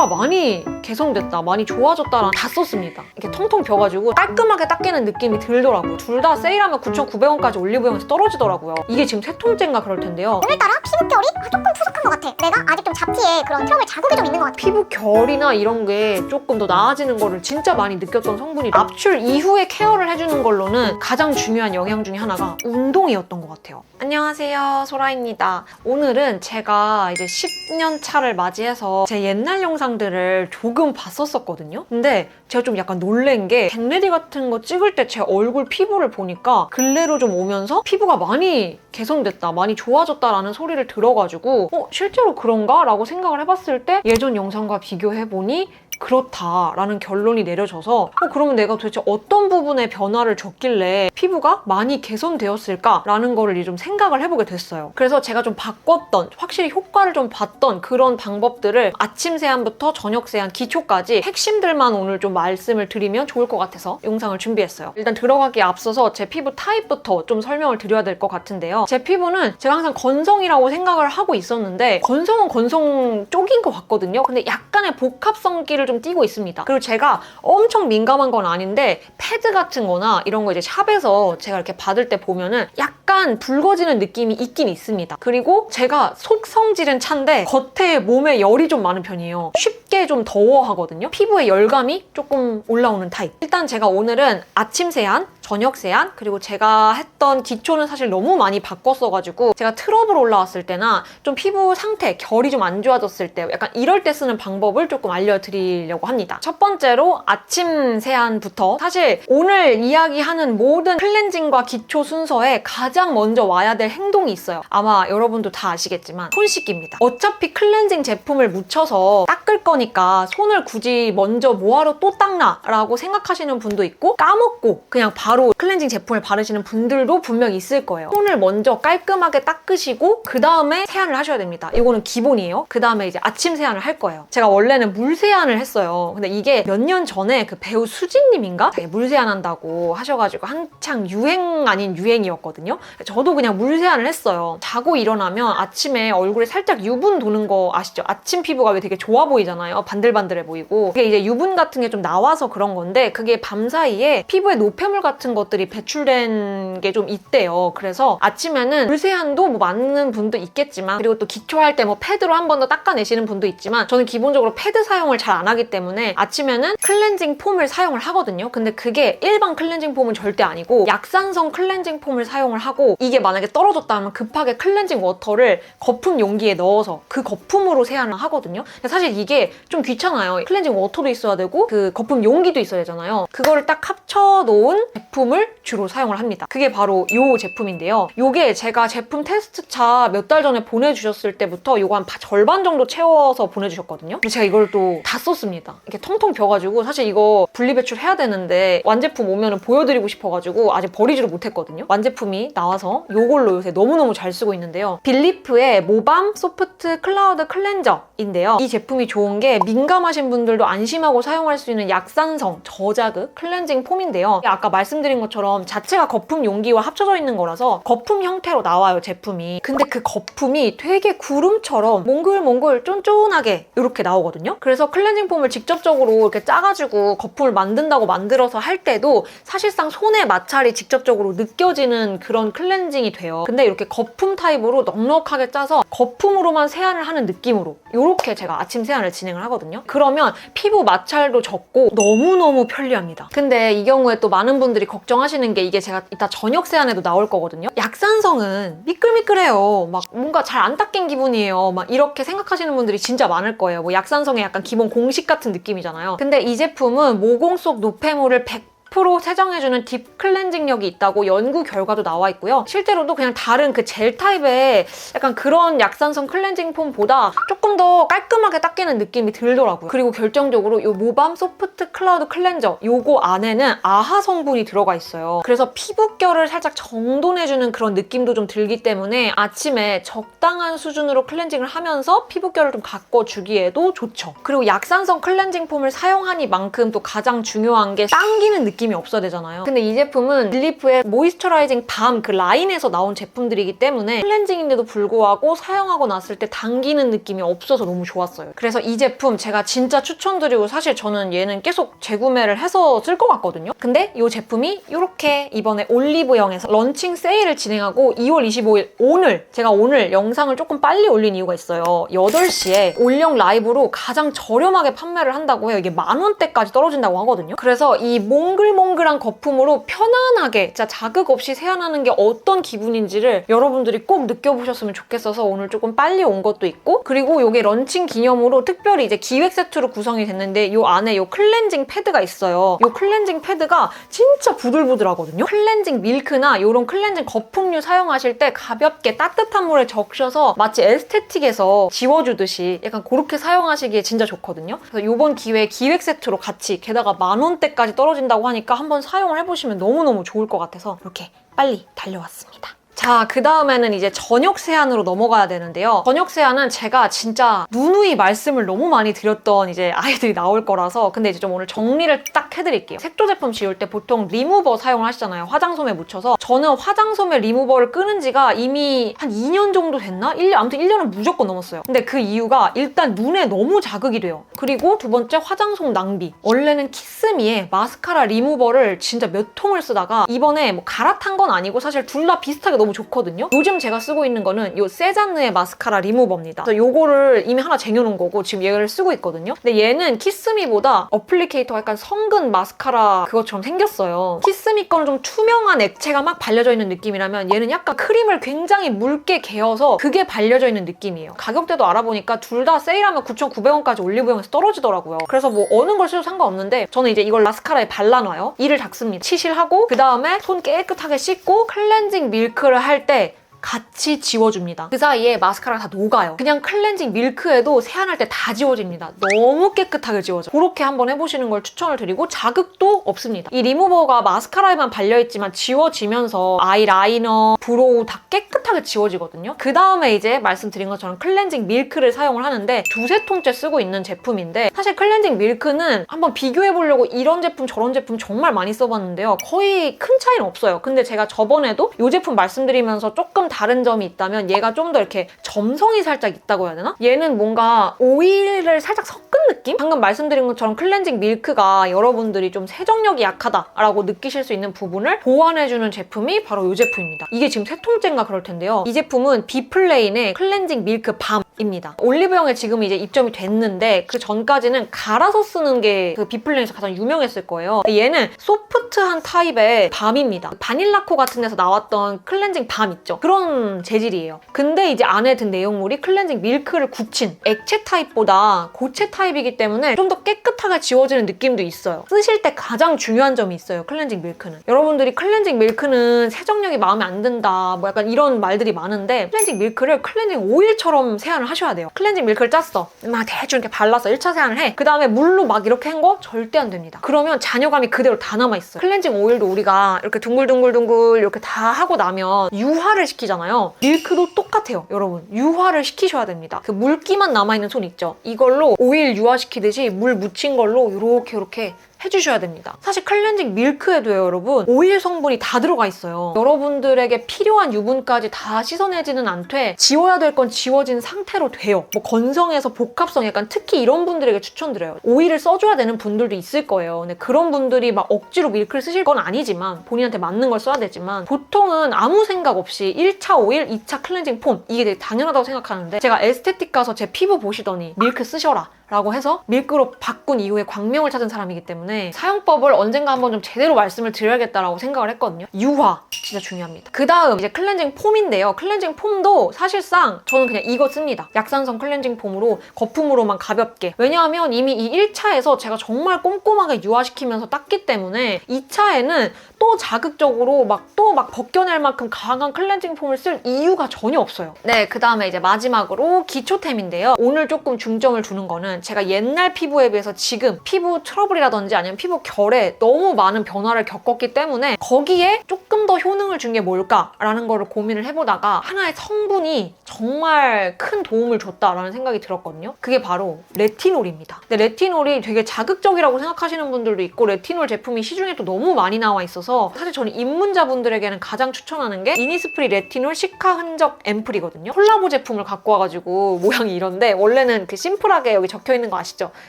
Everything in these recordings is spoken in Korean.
피부가 많이 개선됐다, 많이 좋아졌다라는 다 썼습니다. 이렇게 통통 벼가지고 깔끔하게 닦이는 느낌이 들더라고요. 둘 다 세일하면 9,900원까지 올리브영에서 떨어지더라고요. 이게 지금 세 통째인가 그럴 텐데요. 오늘따라 피부결이 조금 푸석한 것 같아. 내가 아직 좀 잡티에 그런 트러블 자국이 좀 있는 것 같아. 피부 결이나 이런 게 조금 더 나아지는 거를 진짜 많이 느꼈던 성분이 압출 이후에 케어를 해주는 걸로는 가장 중요한 영양 중에 하나가 운동이었던 것 같아요. 안녕하세요, 소라입니다. 오늘은 제가 이제 10년 차를 맞이해서 제 옛날 영상들을 조금 봤었거든요. 근데 제가 좀 약간 놀란 게 겟레디 같은 거 찍을 때 제 얼굴 피부를 보니까 근래로 좀 오면서 피부가 많이 개선됐다, 많이 좋아졌다라는 소리를 들어가지고 실제로 그런가? 라고 생각을 해봤을 때 예전 영상과 비교해보니 그렇다라는 결론이 내려져서 그러면 내가 도대체 어떤 부분에 변화를 줬길래 피부가 많이 개선되었을까라는 거를 좀 생각을 해보게 됐어요. 그래서 제가 좀 바꿨던, 확실히 효과를 좀 봤던 그런 방법들을 아침 세안부터 저녁 세안, 기초까지 핵심들만 오늘 좀 말씀을 드리면 좋을 것 같아서 영상을 준비했어요. 일단 들어가기에 앞서서 제 피부 타입부터 좀 설명을 드려야 될 것 같은데요. 제 피부는 제가 항상 건성이라고 생각을 하고 있었는데 건성은 건성 쪽인 것 같거든요. 근데 약간의 복합성기를 좀 띄고 있습니다. 그리고 제가 엄청 민감한 건 아닌데 패드 같은 거나 이런 거 이제 샵에서 제가 이렇게 받을 때 보면은 약간 붉어지는 느낌이 있긴 있습니다. 그리고 제가 속 성질은 찬데 겉에 몸에 열이 좀 많은 편이에요. 쉽게 좀 더워하거든요. 피부에 열감이 조금 올라오는 타입. 일단 제가 오늘은 아침 세안, 저녁 세안, 그리고 제가 했던 기초는 사실 너무 많이 바꿨어가지고 제가 트러블 올라왔을 때나 좀 피부 상태, 결이 좀 안 좋아졌을 때 약간 이럴 때 쓰는 방법을 조금 알려드리려고 합니다. 첫 번째로 아침 세안부터 사실 오늘 이야기하는 모든 클렌징과 기초 순서에 가장 먼저 와야 될 행동이 있어요. 아마 여러분도 다 아시겠지만 손 씻기입니다. 어차피 클렌징 제품을 묻혀서 닦을 거니까 손을 굳이 먼저 뭐하러 또 닦나? 라고 생각하시는 분도 있고 까먹고 그냥 바로 클렌징 제품을 바르시는 분들도 분명 있을 거예요. 손을 먼저 깔끔하게 닦으시고 그 다음에 세안을 하셔야 됩니다. 이거는 기본이에요. 그 다음에 이제 아침 세안을 할 거예요. 제가 원래는 물 세안을 했어요. 근데 이게 몇 년 전에 그 배우 수진님인가? 물 세안한다고 하셔가지고 한창 유행 아닌 유행이었거든요. 저도 그냥 물 세안을 했어요. 자고 일어나면 아침에 얼굴에 살짝 유분 도는 거 아시죠? 아침 피부가 왜 되게 좋아 보이잖아요. 반들반들해 보이고. 그게 이제 유분 같은 게 좀 나와서 그런 건데 그게 밤 사이에 피부에 노폐물 같은 것들이 배출된 게 좀 있대요. 그래서 아침에는 물세안도 뭐 맞는 분도 있겠지만 그리고 또 기초할 때 뭐 패드로 한 번 더 닦아내시는 분도 있지만 저는 기본적으로 패드 사용을 잘 안 하기 때문에 아침에는 클렌징 폼을 사용을 하거든요. 근데 그게 일반 클렌징 폼은 절대 아니고 약산성 클렌징 폼을 사용을 하고 이게 만약에 떨어졌다 하면 급하게 클렌징 워터를 거품 용기에 넣어서 그 거품으로 세안을 하거든요. 근데 사실 이게 좀 귀찮아요. 클렌징 워터도 있어야 되고 그 거품 용기도 있어야 되잖아요. 그거를 딱 합쳐놓은 제품을 주로 사용을 합니다. 그게 바로 이 제품인데요. 이게 제가 제품 테스트차 몇 달 전에 보내주셨을 때부터 이거 한 절반 정도 채워서 보내주셨거든요. 근데 제가 이걸 또 다 썼습니다. 이렇게 텅텅 벼가지고 사실 이거 분리배출 해야 되는데 완제품 오면은 보여드리고 싶어가지고 아직 버리지를 못했거든요. 완제품이 나와서 이걸로 요새 너무너무 잘 쓰고 있는데요. 빌리프의 모밤 소프트 클라우드 클렌저인데요. 이 제품이 좋은 게 민감하신 분들도 안심하고 사용할 수 있는 약산성 저자극 클렌징 폼인데요. 아까 말씀드린 것처럼 자체가 거품 용기와 합쳐져 있는 거라서 거품 형태로 나와요, 제품이. 근데 그 거품이 되게 구름처럼 몽글몽글 쫀쫀하게 이렇게 나오거든요. 그래서 클렌징 폼을 직접적으로 이렇게 짜가지고 거품을 만든다고 만들어서 할 때도 사실상 손의 마찰이 직접적으로 느껴지는 그런 클렌징이 돼요. 근데 이렇게 거품 타입으로 넉넉하게 짜서 거품으로만 세안을 하는 느낌으로 이렇게 제가 아침 세안을 진행을 하거든요. 그러면 피부 마찰도 적고 너무너무 편리합니다. 근데 이 경우에 또 많은 분들이 걱정하시는 게 이게 제가 이따 저녁 세안에도 나올 거거든요. 약산성은 미끌미끌해요. 막 뭔가 잘 안 닦인 기분이에요. 막 이렇게 생각하시는 분들이 진짜 많을 거예요. 뭐 약산성의 약간 기본 공식 같은 느낌이잖아요. 근데 이 제품은 모공 속 노폐물을 100% 세정해주는 딥 클렌징력이 있다고 연구 결과도 나와 있고요. 실제로도 그냥 다른 그 젤 타입의 약간 그런 약산성 클렌징 폼보다 조금 더 깔끔하게 닦이는 느낌이 들더라고요. 그리고 결정적으로 이 모밤 소프트 클라우드 클렌저 요거 안에는 아하 성분이 들어가 있어요. 그래서 피부결을 살짝 정돈해주는 그런 느낌도 좀 들기 때문에 아침에 적당한 수준으로 클렌징을 하면서 피부결을 좀 가꿔주기에도 좋죠. 그리고 약산성 클렌징 폼을 사용하니만큼 또 가장 중요한 게 당기는 느낌 느낌이 없어야 되잖아요. 근데 이 제품은 빌리프의 모이스처라이징 밤 그 라인에서 나온 제품들이기 때문에 클렌징인데도 불구하고 사용하고 났을 때 당기는 느낌이 없어서 너무 좋았어요. 그래서 이 제품 제가 진짜 추천드리고, 사실 저는 얘는 계속 재구매를 해서 쓸 것 같거든요. 근데 이 제품이 이렇게 이번에 올리브영에서 런칭 세일을 진행하고 2월 25일 오늘, 제가 오늘 영상을 조금 빨리 올린 이유가 있어요. 8시에 올영 라이브로 가장 저렴하게 판매를 한다고 해요. 이게 10,000원대까지 떨어진다고 하거든요. 그래서 이 몽글몽글한 거품으로 편안하게 진짜 자극 없이 세안하는 게 어떤 기분인지를 여러분들이 꼭 느껴보셨으면 좋겠어서 오늘 조금 빨리 온 것도 있고, 그리고 이게 런칭 기념으로 특별히 이제 기획 세트로 구성이 됐는데 이 안에 이 클렌징 패드가 있어요. 이 클렌징 패드가 진짜 부들부들하거든요. 클렌징 밀크나 이런 클렌징 거품류 사용하실 때 가볍게 따뜻한 물에 적셔서 마치 에스테틱에서 지워주듯이 약간 그렇게 사용하시기에 진짜 좋거든요. 그래서 이번 기회에 기획 세트로 같이, 게다가 10,000원대까지 떨어진다고 하니까 한번 사용을 해보시면 너무너무 좋을 것 같아서 이렇게 빨리 달려왔습니다. 자, 그 다음에는 이제 저녁 세안으로 넘어가야 되는데요. 저녁 세안은 제가 진짜 누누이 말씀을 너무 많이 드렸던 이제 아이들이 나올 거라서, 근데 이제 좀 오늘 정리를 딱 해드릴게요. 색조 제품 지울 때 보통 리무버 사용을 하시잖아요. 화장솜에 묻혀서. 저는 화장솜에 리무버를 끄는 지가 이미 한 2년 정도 됐나? 아무튼 1년은 무조건 넘었어요. 근데 그 이유가 일단 눈에 너무 자극이 돼요. 그리고 두 번째, 화장솜 낭비. 원래는 키스미에 마스카라 리무버를 진짜 몇 통을 쓰다가 이번에 뭐 갈아탄 건 아니고 사실 둘 다 비슷하게 너무 좋거든요. 요즘 제가 쓰고 있는 거는 이 세잔느의 마스카라 리무버입니다. 그래서 요거를 이미 하나 쟁여놓은 거고 지금 얘를 쓰고 있거든요. 근데 얘는 키스미보다 어플리케이터가 약간 성근 마스카라 그것처럼 생겼어요. 키스미 거는 좀 투명한 액체가 막 발려져 있는 느낌이라면 얘는 약간 크림을 굉장히 묽게 개어서 그게 발려져 있는 느낌이에요. 가격대도 알아보니까 둘 다 세일하면 9,900원까지 올리브영에서 떨어지더라고요. 그래서 뭐 어느 걸 써도 상관없는데 저는 이제 이걸 마스카라에 발라놔요. 이를 닦습니다. 치실하고 그 다음에 손 깨끗하게 씻고 클렌징 밀크를 할 때 같이 지워줍니다. 그 사이에 마스카라가 다 녹아요. 그냥 클렌징 밀크에도 세안할 때 다 지워집니다. 너무 깨끗하게 지워져. 그렇게 한번 해보시는 걸 추천을 드리고, 자극도 없습니다. 이 리무버가 마스카라에만 발려있지만 지워지면서 아이라이너, 브로우 다 깨끗하게 지워지거든요. 그 다음에 이제 말씀드린 것처럼 클렌징 밀크를 사용을 하는데 2-3통째 쓰고 있는 제품인데, 사실 클렌징 밀크는 한번 비교해보려고 이런 제품 저런 제품 정말 많이 써봤는데요. 거의 큰 차이는 없어요. 근데 제가 저번에도 이 제품 말씀드리면서 조금 다른 점이 있다면 얘가 좀 더 이렇게 점성이 살짝 있다고 해야 되나? 얘는 뭔가 오일을 살짝 섞은 느낌? 방금 말씀드린 것처럼 클렌징 밀크가 여러분들이 좀 세정력이 약하다라고 느끼실 수 있는 부분을 보완해주는 제품이 바로 이 제품입니다. 이게 지금 3통째인가 그럴 텐데요. 이 제품은 비플레인의 클렌징 밀크 밤입니다. 올리브영에 지금 이제 입점이 됐는데 그 전까지는 갈아서 쓰는 게 그 비플레인에서 가장 유명했을 거예요. 얘는 소프트한 타입의 밤입니다. 바닐라코 같은 데서 나왔던 클렌징 밤 있죠? 그런 재질이에요. 근데 이제 안에 든 내용물이 클렌징 밀크를 굳힌 액체 타입보다 고체 타입이기 때문에 좀 더 깨끗하게 지워지는 느낌도 있어요. 쓰실 때 가장 중요한 점이 있어요. 클렌징 밀크는. 여러분들이 클렌징 밀크는 세정력이 마음에 안 든다 뭐 약간 이런 말들이 많은데, 클렌징 밀크를 클렌징 오일처럼 세안을 하셔야 돼요. 클렌징 밀크를 짰어. 막 대충 이렇게 발라서 1차 세안을 해. 그 다음에 물로 막 이렇게 한 거 절대 안 됩니다. 그러면 잔여감이 그대로 다 남아있어요. 클렌징 오일도 우리가 이렇게 둥글둥글둥글 이렇게 다 하고 나면 유화를 시키잖아요. 밀크도 똑같아요, 여러분. 유화를 시키셔야 됩니다. 그 물기만 남아있는 손 있죠? 이걸로 오일 유화시키듯이 물 묻힌 걸로 이렇게 해주셔야 됩니다. 사실 클렌징 밀크에도요, 여러분, 오일 성분이 다 들어가 있어요. 여러분들에게 필요한 유분까지 다 씻어내지는 않되 지워야 될 건 지워진 상태로 돼요. 뭐 건성에서 복합성, 약간 특히 이런 분들에게 추천드려요. 오일을 써줘야 되는 분들도 있을 거예요. 근데 그런 분들이 막 억지로 밀크를 쓰실 건 아니지만, 본인한테 맞는 걸 써야 되지만, 보통은 아무 생각 없이 1차 오일, 2차 클렌징 폼, 이게 되게 당연하다고 생각하는데, 제가 에스테틱 가서 제 피부 보시더니 밀크 쓰셔라 라고 해서 밀크로 바꾼 이후에 광명을 찾은 사람이기 때문에 사용법을 언젠가 한번 좀 제대로 말씀을 드려야겠다라고 생각을 했거든요. 유화 진짜 중요합니다. 그 다음 이제 클렌징 폼인데요. 클렌징 폼도 사실상 저는 그냥 이거 씁니다. 약산성 클렌징 폼으로 거품으로만 가볍게. 왜냐하면 이미 이 1차에서 제가 정말 꼼꼼하게 유화시키면서 땄기 때문에 2차에는 또 자극적으로 막 벗겨낼 만큼 강한 클렌징 폼을 쓸 이유가 전혀 없어요. 네, 그 다음에 이제 마지막으로 기초템인데요. 오늘 조금 중점을 두는 거는 제가 옛날 피부에 비해서 지금 피부 트러블이라든지 아니면 피부 결에 너무 많은 변화를 겪었기 때문에 거기에 조금 더 효능을 준 게 뭘까라는 거를 고민을 해보다가 하나의 성분이 정말 큰 도움을 줬다라는 생각이 들었거든요. 그게 바로 레티놀입니다. 근데 레티놀이 되게 자극적이라고 생각하시는 분들도 있고 레티놀 제품이 시중에 또 너무 많이 나와 있어서 사실 저는 입문자분들에게는 가장 추천하는 게 이니스프리 레티놀 시카 흔적 앰플이거든요. 콜라보 제품을 갖고 와가지고 모양이 이런데 원래는 그 심플하게 여기 적혀있는 거 아시죠?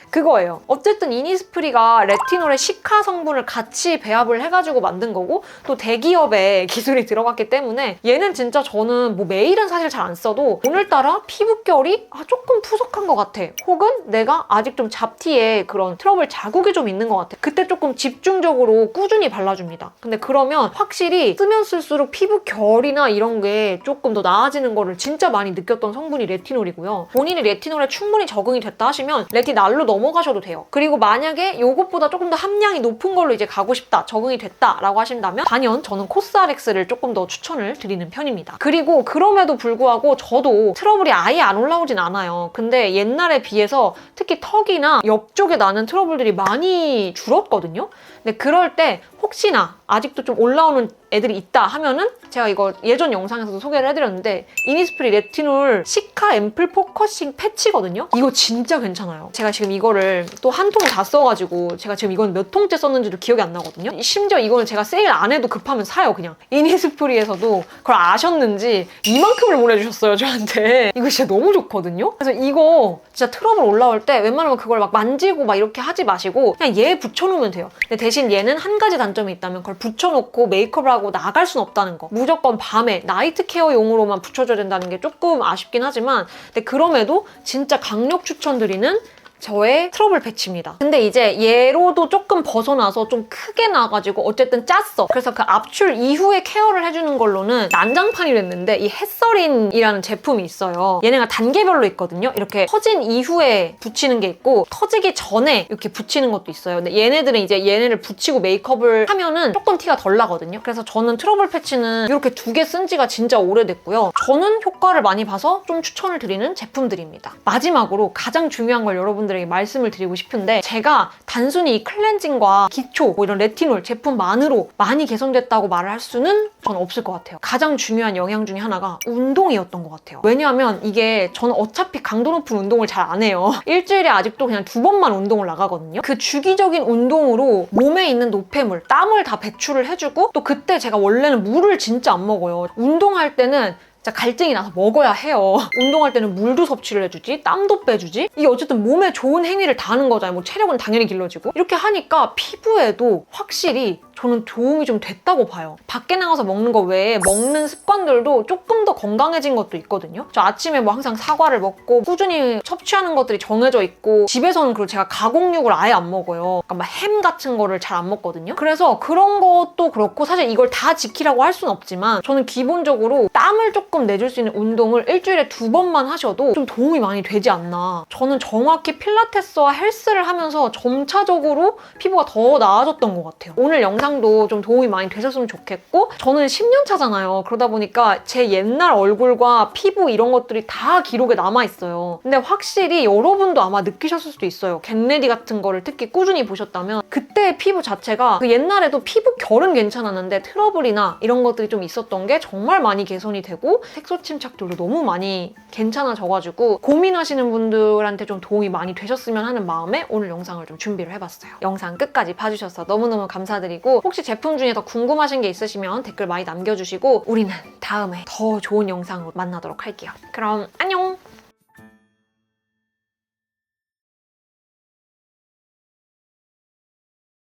그거예요. 어쨌든 이니스프리가 레티놀의 시카 성분을 같이 배합을 해가지고 만든 거고 또 대기업의 기술이 들어갔기 때문에 얘는 진짜 저는 뭐 매일은 사실 잘 안 써도 오늘따라 피부결이 조금 푸석한 것 같아. 혹은 내가 아직 좀 잡티에 그런 트러블 자국이 좀 있는 것 같아. 그때 조금 집중적으로 꾸준히 발라줍니다. 근데 그러면 확실히 쓰면 쓸수록 피부결이나 이런 게 조금 더 나아지는 거를 진짜 많이 느꼈던 성분이 레티놀이고요. 본인이 레티놀에 충분히 적응이 됐다 하시면 레티날로 넘어가셔도 돼요. 그리고 만약에 이것보다 조금 더 함량이 높은 걸로 이제 가고 싶다, 적응이 됐다라고 하신다면 단연 저는 코스알엑스를 조금 더 추천을 드리는 편입니다. 그리고 그럼에도 불구하고 저도 트러블이 아예 안 올라오진 않아요. 근데 옛날에 비해서 특히 턱이나 옆쪽에 나는 트러블들이 많이 줄었거든요. 근데 그럴 때 혹시나 아직도 좀 올라오는 애들이 있다 하면은 제가 이거 예전 영상에서도 소개를 해드렸는데 이니스프리 레티놀 시카 앰플 포커싱 패치거든요. 이거 진짜 괜찮아요. 제가 지금 이거를 또 한 통 다 써가지고 제가 지금 이건 몇 통째 썼는지도 기억이 안 나거든요. 심지어 이거는 제가 세일 안 해도 급하면 사요 그냥. 이니스프리에서도 그걸 아셨는지 이만큼을 보내주셨어요 저한테. 이거 진짜 너무 좋거든요. 그래서 이거 진짜 트러블 올라올 때 웬만하면 그걸 막 만지고 막 이렇게 하지 마시고 그냥 얘 붙여놓으면 돼요. 근데 대신 얘는 한 가지 단점이 있다면 그걸 붙여놓고 메이크업을 하고 나갈 순 없다는 거. 무조건 밤에 나이트 케어용으로만 붙여줘야 된다는 게 조금 아쉽긴 하지만 근데 그럼에도 진짜 강력 추천드리는 저의 트러블 패치입니다. 근데 이제 얘로도 조금 벗어나서 좀 크게 나가지고 어쨌든 짰어. 그래서 그 압출 이후에 케어를 해주는 걸로는 난장판이 됐는데 이 햇서린이라는 제품이 있어요. 얘네가 단계별로 있거든요. 이렇게 터진 이후에 붙이는 게 있고 터지기 전에 이렇게 붙이는 것도 있어요. 근데 얘네들은 이제 얘네를 붙이고 메이크업을 하면은 조금 티가 덜 나거든요. 그래서 저는 트러블 패치는 이렇게 2개 쓴 지가 진짜 오래됐고요. 저는 효과를 많이 봐서 좀 추천을 드리는 제품들입니다. 마지막으로 가장 중요한 걸 여러분들 말씀을 드리고 싶은데 제가 단순히 이 클렌징과 기초 뭐 이런 레티놀 제품만으로 많이 개선됐다고 말을 할 수는 저는 없을 것 같아요. 가장 중요한 영향 중에 하나가 운동이었던 것 같아요. 왜냐하면 이게 저는 어차피 강도 높은 운동을 잘 안 해요. 일주일에 아직도 그냥 2번만 운동을 나가거든요. 그 주기적인 운동으로 몸에 있는 노폐물, 땀을 다 배출을 해주고 또 그때 제가 원래는 물을 진짜 안 먹어요. 운동할 때는 진짜 갈증이 나서 먹어야 해요. 운동할 때는 물도 섭취를 해주지, 땀도 빼주지. 이게 어쨌든 몸에 좋은 행위를 다 하는 거잖아요. 뭐 체력은 당연히 길러지고. 이렇게 하니까 피부에도 확실히 저는 도움이 좀 됐다고 봐요. 밖에 나가서 먹는 거 외에 먹는 습관들도 조금 더 건강해진 것도 있거든요. 저 아침에 뭐 항상 사과를 먹고 꾸준히 섭취하는 것들이 정해져 있고 집에서는 그리고 제가 가공육을 아예 안 먹어요. 그러니까 막 햄 같은 거를 잘 안 먹거든요. 그래서 그런 것도 그렇고 사실 이걸 다 지키라고 할 수는 없지만 저는 기본적으로 땀을 조금 내줄 수 있는 운동을 일주일에 2번만 하셔도 좀 도움이 많이 되지 않나. 저는 정확히 필라테스와 헬스를 하면서 점차적으로 피부가 더 나아졌던 것 같아요. 오늘 영상도 좀 도움이 많이 되셨으면 좋겠고 저는 10년 차잖아요. 그러다 보니까 제 옛날 얼굴과 피부 이런 것들이 다 기록에 남아있어요. 근데 확실히 여러분도 아마 느끼셨을 수도 있어요. 겟레디 같은 거를 특히 꾸준히 보셨다면 그때의 피부 자체가 그 옛날에도 피부 결은 괜찮았는데 트러블이나 이런 것들이 좀 있었던 게 정말 많이 개선이 되고 색소 침착들도 너무 많이 괜찮아져가지고 고민하시는 분들한테 좀 도움이 많이 되셨으면 하는 마음에 오늘 영상을 좀 준비를 해봤어요. 영상 끝까지 봐주셔서 너무너무 감사드리고 혹시 제품 중에 더 궁금하신 게 있으시면 댓글 많이 남겨주시고 우리는 다음에 더 좋은 영상으로 만나도록 할게요. 그럼 안녕!